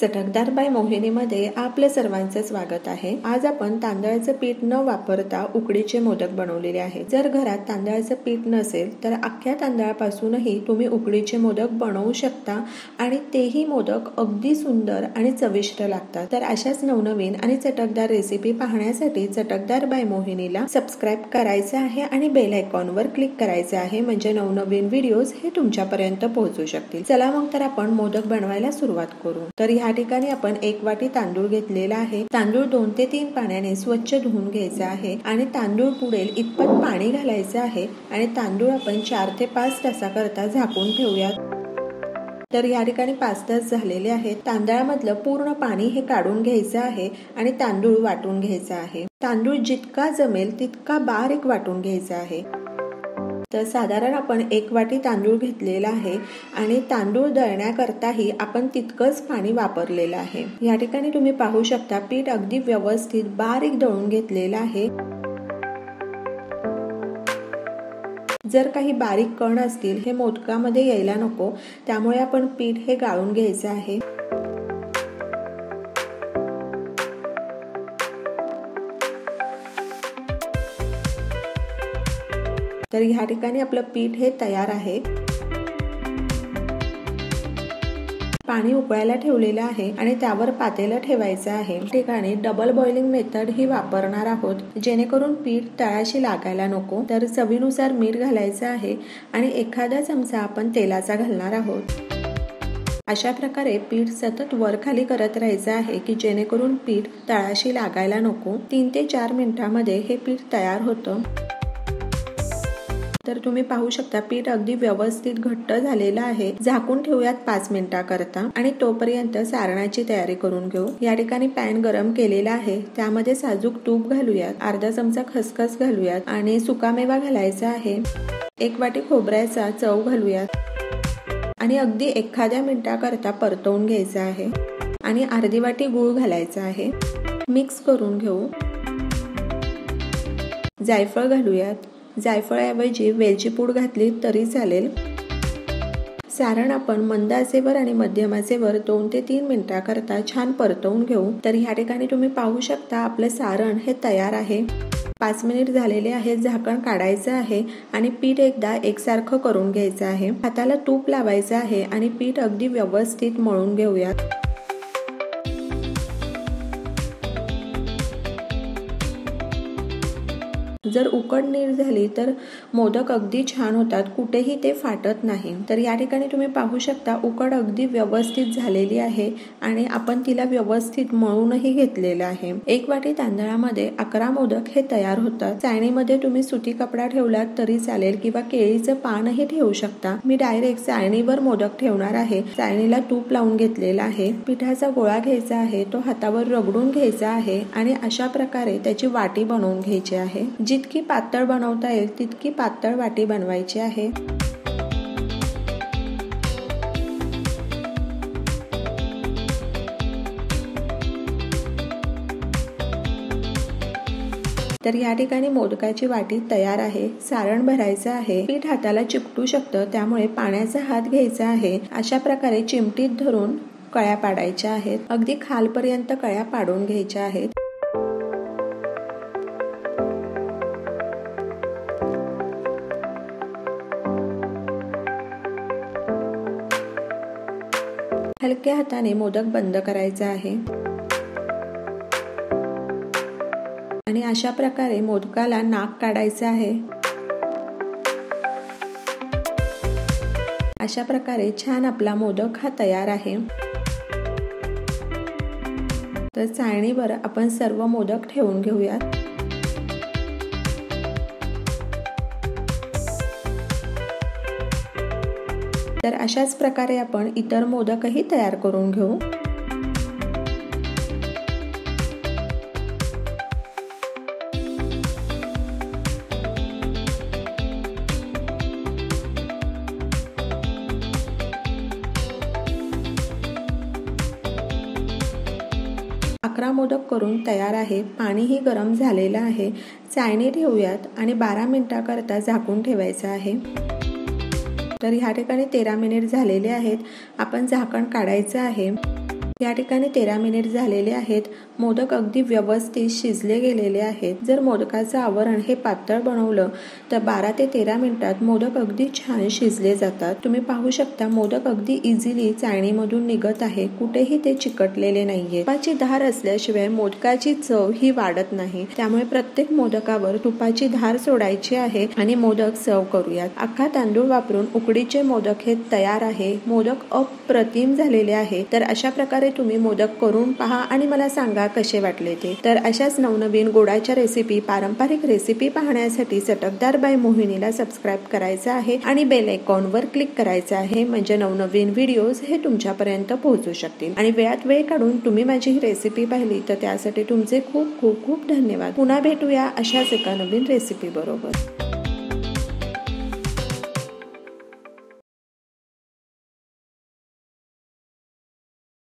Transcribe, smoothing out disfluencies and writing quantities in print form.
चटकदार बाय मोहिनीमध्ये आपल्या सर्वांचे स्वागत आहे। आज आपण तांदळाचे पीठ न वापरता उकडीचे मोदक बनवलेले आहेत। जर घरात तांदळाचे पीठ नसेल तर अख्ख्या तांदळापासूनही तुम्ही उकडीचे मोदक बनवू शकता आणि तेही मोदक अगदी सुंदर आणि चविष्ट लागतात। तर अशाच नवनवीन आणि चटकदार रेसिपी पाहण्यासाठी चटकदार बाय मोहिनीला सबस्क्राइब करायचे आहे आणि बेल आयकॉनवर क्लिक करायचे आहे, म्हणजे नवनवीन व्हिडिओज हे तुमच्यापर्यंत पोहोचू शकतील। चला मग तर आपण मोदक बनवायला सुरुवात करू। तर या ठिकाणी आपण 1 वाटी तांदूळ घेतलेला आहे। तांदूळ 2 ते 3 पाण्याने स्वच्छ धुवून घ्यायचा आहे आणि तांदूळ पुरेल इतपत पाणी घालायचं आहे आणि तांदूळ आपण 4 ते 5 तासाकरता झाकून ठेवूयात। तर या ठिकाणी 5 तास झालेले आहेत। तांदळामधलं पूर्ण पाणी हे काढून घ्यायचं आहे आणि तांदूळ वाटून घ्यायचा आहे। तांदूळ जितका जमेल तितका बारीक वाटून घ्यायचा आहे। तर साधारण आपण 1 वाटी तांदूळ घेतलेला आहे आणि तांदूळ दळण्याकरताही आपण तितकंच पाणी वापरलेलं आहे। या ठिकाणी तुम्ही पाहू शकता पीठ अगदी व्यवस्थित बारीक दळून घेतलेलं आहे। जर काही बारीक कण असतील हे मोदकामध्ये यायला नको, त्यामुळे आपण पीठ हे गाळून घ्यायचं आहे। तर ह्या ठिकाणी आपलं पीठ हे तयार आहे। पाणी उकळायला ठेवलेलं आहे आणि त्यावर पातेलं ठेवायचं आहे। ठिकाणी डबल बॉइलिंग मेथड ही वापरणार आहोत, जेणेकरून पीठ तळाशी लागायला नको। तर चवीनुसार मीठ घालायचं आहे आणि एखादा चमचा आपण तेलाचा घालणार आहोत। अशा प्रकारे पीठ सतत वर खाली करत राहायचं आहे की जेणेकरून पीठ तळाशी लागायला नको। 3 ते 4 मिनिटांमध्ये हे पीठ तयार होतं। तर तुम्ही पाहू शकता पीठ अगदी व्यवस्थित घट्ट झालेलं आहे। झाकून ठेवूयात 5 मिनिटांकरता आणि तोपर्यंत सारणाची तयारी करून घेऊ। या ठिकाणी पॅन गरम केलेला आहे, त्यामध्ये साजूक तूप घालूयात, अर्धा चमचा खसखस घालूयात आणि सुकामेवा घालायचा आहे। 1 वाटी खोबऱ्याचा चव घालूयात आणि अगदी एखाद्या मिनिटाकरता परतवून घ्यायचं आहे आणि अर्धी वाटी गूळ घालायचा आहे। मिक्स करून घेऊ। जायफळ घालूयात, जायफळाऐवजी वेलची पूड घातली तरी चालेल। सारण आपण मंद आचेवर आणि मध्यम आचेवर 2 ते 3 मिनिटांकरता छान परतवून घेऊ। तर ह्या ठिकाणी तुम्ही पाहू शकता आपलं सारण हे तयार आहे। 5 मिनिट झालेले आहे। झाकण काढायचं आहे आणि पीठ एकदा एकसारखं करून घ्यायचं आहे। हाताला तूप लावायचं आहे आणि पीठ अगदी व्यवस्थित मळून घेऊयात। जर उकड नीट झाली तर मोदक अगदी छान होतात, कुठेही ते फाटत नाही। तर या ठिकाणी तुम्ही पाहू शकता उकड अगदी व्यवस्थित झालेली आहे आणि आपण तिला व्यवस्थित मळूनही घेतलेलं आहे। 1 वाटी तांदळामध्ये 11 मोदक हे तयार होतात। चाळणीमध्ये तुम्ही सुती कपडा ठेवलात तरी चालेल किंवा केळीचं पानही ठेवू शकता। मी डायरेक्ट चाळणीवर मोदक ठेवणार आहे। चाळणीला तूप लावून घेतलेला आहे। पिठाचा गोळा घ्यायचा आहे, तो हातावर रगडून घ्यायचा आहे आणि अशा प्रकारे त्याची वाटी बनवून घ्यायची आहे। जितकी पातळ बनवता येईल तितकी पातळ वाटी बनवायची आहे। तर या ठिकाणी मोदकाची वाटी तयार आहे। सारण भरायचं आहे। पीठ हाताला चिकटू शकतं, त्यामुळे पाण्याचा हात घ्यायचा आहे। अशा प्रकारे चिमटीत धरून कळ्या पाडायच्या आहेत। अगदी खालपर्यंत कळ्या पाडून घ्यायच्या आहेत। हलक्या हाताने मोदक बंद करायचा आहे आणि अशा प्रकारे मोदकाला नाक काढायचं आहे। अशा प्रकारे छान आपला मोदक हा तयार आहे। तर चाळणीवर आपण सर्व मोदक ठेवून घेऊयात। तर अशाच प्रकारे आपण इतर मोदकही तयार करून घेऊ। मोदक करून तयार आहे। पाणीही गरम झालेलं आहे। चाळणी ठेवूयात आणि 12 मिनिटांकरता झाकून ठेवायचं आहे। तर ह्या ठिकाणी 13 मिनिट झालेले आहेत। आपण झाकण काढायचं आहे या ठिकाणी 13 मिनिट झालेले आहेत. मोदक अगदी व्यवस्थित शिजले गेलेले आहेत. जर मोदकाचं आवरण हे पातळ बनवलं तर 12 ते 13 मिनिटात मोदक अगदी छान शिजले जातात. तुम्ही पाहू शकता मोदक अगदी इझिली चाळणीमधून निघत आहे. कुठेही ते चिकटलेले नाहीये. तुपाची धार असल्याशिवाय मोदकाची चव ही वाढत नाही. त्यामुळे प्रत्येक मोदकावर तुपाची धार सोडायची आहे आणि मोदक सर्व करूयात. अख्खा तांदूळ वापरून उकडीचे मोदक हे तयार आहे. मोदक अप्रतिम झालेले आहे. तर अशा प्रकारे तुम्ही मोदक करून पहा आणि मला सांगा कसे वाटले ते. तर अशाच नवनवीन गोडाच्या रेसिपी, पारंपरिक रेसिपी पाहण्यासाठी चटकदार बाय मोहिनीला सबस्क्राईब करायचं आहे आणि बेल आयकॉनवर क्लिक करायचं आहे. म्हणजे नवनवीन व्हिडिओज हे तुमच्यापर्यंत पोहोचू शकतील. आणि वेळात वेळ काढून तुम्ही माझी ही रेसिपी पाहिली तर त्यासाठी तुमचे खूप खूप खूप धन्यवाद. पुन्हा भेटूया अशाच एका नवीन रेसिपी बरोबर.